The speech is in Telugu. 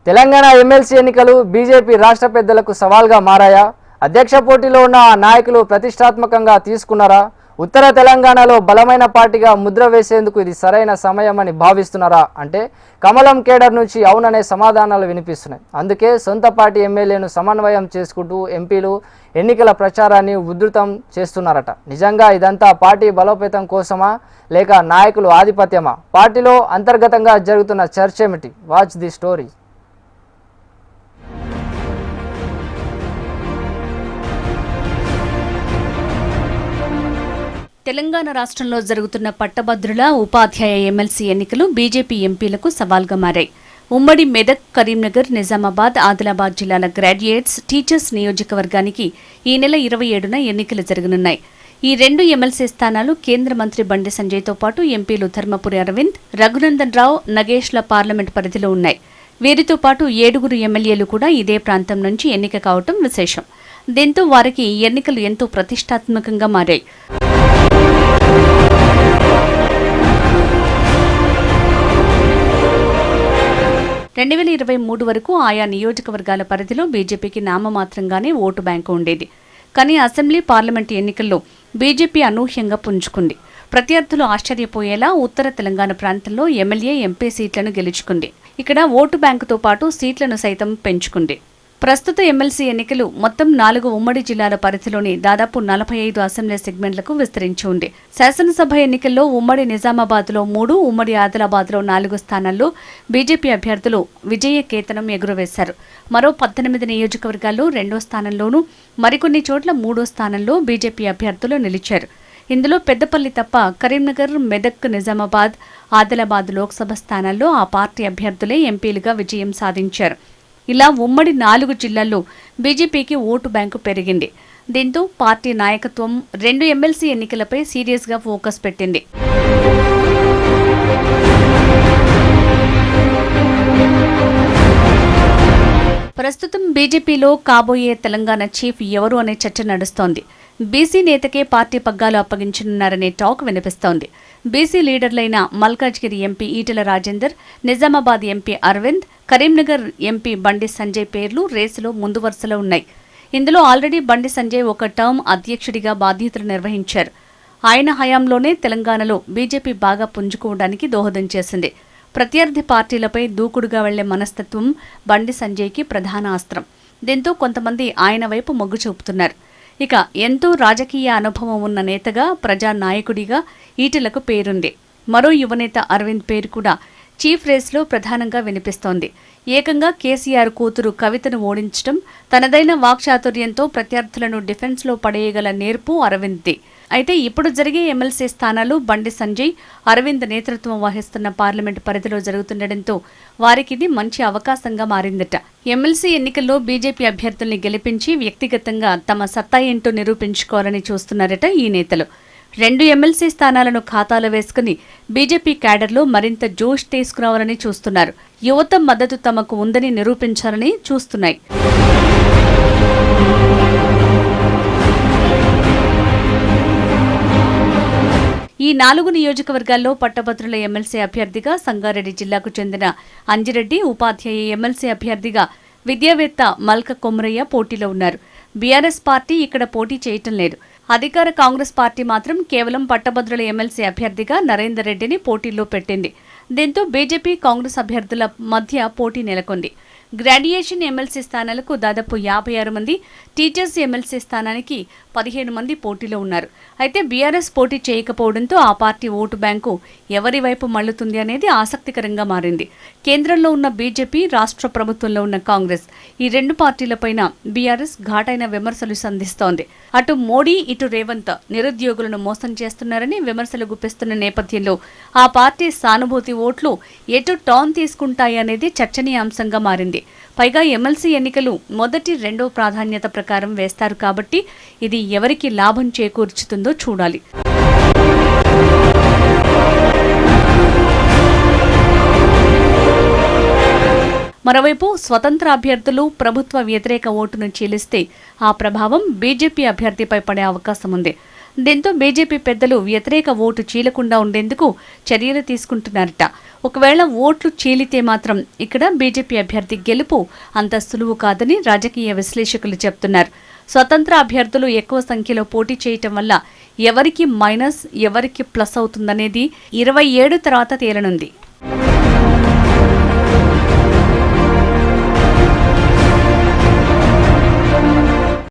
తెలంగాణ ఎమ్మెల్సీ ఎన్నికలు బీజేపీ రాష్ట్ర పెద్దలకు సవాల్గా మారాయా? అధ్యక్ష పోటీలో ఉన్న నాయకులు ప్రతిష్టాత్మకంగా తీసుకున్నారా? ఉత్తర తెలంగాణలో బలమైన పార్టీగా ముద్ర వేసేందుకు ఇది సరైన సమయమని భావిస్తున్నారా అంటే కమలం కేడర్ నుంచి అవుననే సమాధానాలు వినిపిస్తున్నాయి. అందుకే సొంత పార్టీ ఎమ్మెల్యేను సమన్వయం చేసుకుంటూ ఎంపీలు ఎన్నికల ప్రచారాన్ని ఉధృతం చేస్తున్నారట. నిజంగా ఇదంతా పార్టీ బలోపేతం కోసమా లేక నాయకులు ఆధిపత్యమా? పార్టీలో అంతర్గతంగా జరుగుతున్న చర్చ ఏమిటి? Watch the story. తెలంగాణ రాష్ట్రంలో జరుగుతున్న పట్టభద్రుల ఉపాధ్యాయ ఎమ్మెల్సీ ఎన్నికలు బీజేపీ ఎంపీలకు సవాల్గా మారాయి. ఉమ్మడి మెదక్, కరీంనగర్, నిజామాబాద్, ఆదిలాబాద్ జిల్లాల గ్రాడ్యుయేట్స్, టీచర్స్ నియోజకవర్గానికి ఈ నెల 27న ఎన్నికలు జరగనున్నాయి. ఈ రెండు ఎమ్మెల్సీ స్థానాలు కేంద్ర మంత్రి బండి సంజయ్తో పాటు ఎంపీలు ధర్మపురి అరవింద్, రఘునందన్ రావు, నగేష్ల పార్లమెంట్ పరిధిలో ఉన్నాయి. వీరితో పాటు 7 ఎమ్మెల్యేలు కూడా ఇదే ప్రాంతం నుంచి ఎన్నిక కావటం విశేషం. దీంతో వారికి ఎన్నికలు ఎంతో ప్రతిష్టాత్మకంగా మారాయి. 2023 వరకు ఆయా నియోజకవర్గాల పరిధిలో బీజేపీకి నామమాత్రంగానే ఓటు బ్యాంకు ఉండేది. కానీ అసెంబ్లీ, పార్లమెంటు ఎన్నికల్లో బీజేపీ అనూహ్యంగా పుంజుకుంది. ప్రత్యర్థులు ఆశ్చర్యపోయేలా ఉత్తర తెలంగాణ ప్రాంతంలో ఎమ్మెల్యే, ఎంపీ సీట్లను గెలుచుకుంది. ఇక్కడ ఓటు బ్యాంకుతో పాటు సీట్లను సైతం పెంచుకుంది. ప్రస్తుత ఎమ్మెల్సీ ఎన్నికలు మొత్తం 4 ఉమ్మడి జిల్లాల పరిధిలోని దాదాపు 45 అసెంబ్లీ సెగ్మెంట్లకు విస్తరించి ఉంది. శాసనసభ ఎన్నికల్లో ఉమ్మడి నిజామాబాద్లో 3, ఉమ్మడి ఆదిలాబాద్లో 4 స్థానాల్లో బీజేపీ అభ్యర్థులు విజయకేతనం ఎగురవేశారు. మరో 18 నియోజకవర్గాల్లో 2వ స్థానంలోనూ, మరికొన్ని చోట్ల 3వ స్థానంలో బీజేపీ అభ్యర్థులు నిలిచారు. ఇందులో పెద్దపల్లి తప్ప కరీంనగర్, మెదక్, నిజామాబాద్, ఆదిలాబాద్ లోక్సభ స్థానాల్లో ఆ పార్టీ అభ్యర్థులే ఎంపీలుగా విజయం సాధించారు. ఇలా ఉమ్మడి 4 జిల్లాల్లో బీజేపీకి ఓటు బ్యాంకు పెరిగింది. దీంతో పార్టీ నాయకత్వం 2 ఎమ్మెల్సీ ఎన్నికలపై సీరియస్గా ఫోకస్ పెట్టింది. ప్రస్తుతం బీజేపీలో కాబోయే తెలంగాణ చీఫ్ ఎవరు అనే చర్చ నడుస్తోంది. బీసీ నేతకే పార్టీ పగ్గాలు అప్పగించనున్నారనే టాక్ వినిపిస్తోంది. బీసీ లీడర్లైన Malkajgiri MP Etela Rajender, Nizamabad MP Arvind, Karimnagar MP Bandi Sanjay పేర్లు రేసులో ముందు వరుసలో ఉన్నాయి. ఇందులో ఆల్రెడీ బండి సంజయ్ ఒక టర్మ్ అధ్యక్షుడిగా బాధ్యతలు నిర్వహించారు. ఆయన హయాంలోనే తెలంగాణలో బీజేపీ బాగా పుంజుకోవడానికి దోహదం చేసింది. ప్రత్యర్థి పార్టీలపై దూకుడుగా వెళ్లే మనస్తత్వం బండి సంజయ్కి ప్రధాన అస్త్రం. దీంతో కొంతమంది ఆయన వైపు మొగ్గు చూపుతున్నారు. ఇక ఎంతో రాజకీయ అనుభవం ఉన్న నేతగా, ప్రజానాయకుడిగా ఈటెలకు పేరుంది. మరో యువనేత అరవింద్ పేరు కూడా చీఫ్ రేస్లో ప్రధానంగా వినిపిస్తోంది. ఏకంగా కేసీఆర్ కూతురు కవితను ఓడించడం, తనదైన వాక్చాతుర్యంతో ప్రత్యర్థులను డిఫెన్స్లో పడేయగల నేర్పు అరవింద్ది. అయితే ఇప్పుడు జరిగే ఎమ్మెల్సీ స్థానాలు బండి సంజయ్, అరవింద్ నేతృత్వం వహిస్తున్న పార్లమెంటు పరిధిలో జరుగుతుండటంతో వారికిది మంచి అవకాశంగా మారిందట. ఎమ్మెల్సీ ఎన్నికల్లో బీజేపీ అభ్యర్థుల్ని గెలిపించి వ్యక్తిగతంగా తమ సత్తా ఏంటో నిరూపించుకోవాలని చూస్తున్నారట ఈ నేతలు. 2 ఎమ్మెల్సీ స్థానాలను ఖాతాలో వేసుకుని బీజేపీ క్యాడర్లో మరింత జోష్ తీసుకురావాలని చూస్తున్నారు. యువత మద్దతు తమకు ఉందని నిరూపించాలని చూస్తున్నాయి. ఈ 4 నియోజకవర్గాల్లో పట్టభద్రుల ఎమ్మెల్సీ అభ్యర్థిగా సంగారెడ్డి జిల్లాకు చెందిన అంజిరెడ్డి, ఉపాధ్యాయ ఎమ్మెల్సీ అభ్యర్థిగా విద్యావేత్త మల్క కొమరయ్య పోటీలో ఉన్నారు. బీఆర్ఎస్ పార్టీ ఇక్కడ పోటీ చేయటం లేదు. అధికార కాంగ్రెస్ పార్టీ మాత్రం కేవలం పట్టభద్రుల ఎమ్మెల్సీ అభ్యర్థిగా నరేందర్ రెడ్డిని పోటీలో పెట్టింది. దీంతో బీజేపీ, కాంగ్రెస్ అభ్యర్థుల మధ్య పోటీ నెలకొంది. గ్రాడ్యుయేషన్ ఎమ్మెల్సీ స్థానాలకు దాదాపు 56 మంది, టీచర్స్ ఎమ్మెల్సీ స్థానానికి 15 మంది పోటీలో ఉన్నారు. అయితే బీఆర్ఎస్ పోటీ చేయకపోవడంతో ఆ పార్టీ ఓటు బ్యాంకు ఎవరి వైపు మళ్లుతుంది అనేది ఆసక్తికరంగా మారింది. కేంద్రంలో ఉన్న బీజేపీ, రాష్ట్ర ప్రభుత్వంలో ఉన్న కాంగ్రెస్, ఈ 2 పార్టీలపైన బీఆర్ఎస్ ఘాటైన విమర్శలు సంధిస్తోంది. అటు మోడీ, ఇటు రేవంత్ నిరుద్యోగులను మోసం చేస్తున్నారని విమర్శలు గుప్పిస్తున్న నేపథ్యంలో ఆ పార్టీ సానుభూతి ఓట్లు ఎటు టర్న్ తీసుకుంటాయనేది చర్చనీయాంశంగా మారింది. పైగా ఎమ్మెల్సీ ఎన్నికలు మొదటి, 2వ ప్రాధాన్యత ప్రకారం వేస్తారు కాబట్టి ఇది ఎవరికి లాభం చేకూర్చుతుందో చూడాలి. మరోవైపు స్వతంత్ర అభ్యర్థులు ప్రభుత్వ వ్యతిరేక ఓటును చీలిస్తే ఆ ప్రభావం బీజేపీ అభ్యర్థిపై పడే అవకాశం ఉంది. దీంతో బీజేపీ పెద్దలు వ్యతిరేక ఓటు చీలకుండా ఉండేందుకు చర్యలు తీసుకుంటున్నారట. ఒకవేళ ఓట్లు చీలితే మాత్రం ఇక్కడ బీజేపీ అభ్యర్థి గెలుపు అంత సులువు కాదని రాజకీయ విశ్లేషకులు చెప్తున్నారు. స్వతంత్ర అభ్యర్థులు ఎక్కువ సంఖ్యలో పోటీ చేయటం వల్ల ఎవరికి మైనస్ ఎవరికి ప్లస్ అవుతుందనేది 27 తర్వాత తేలనుంది.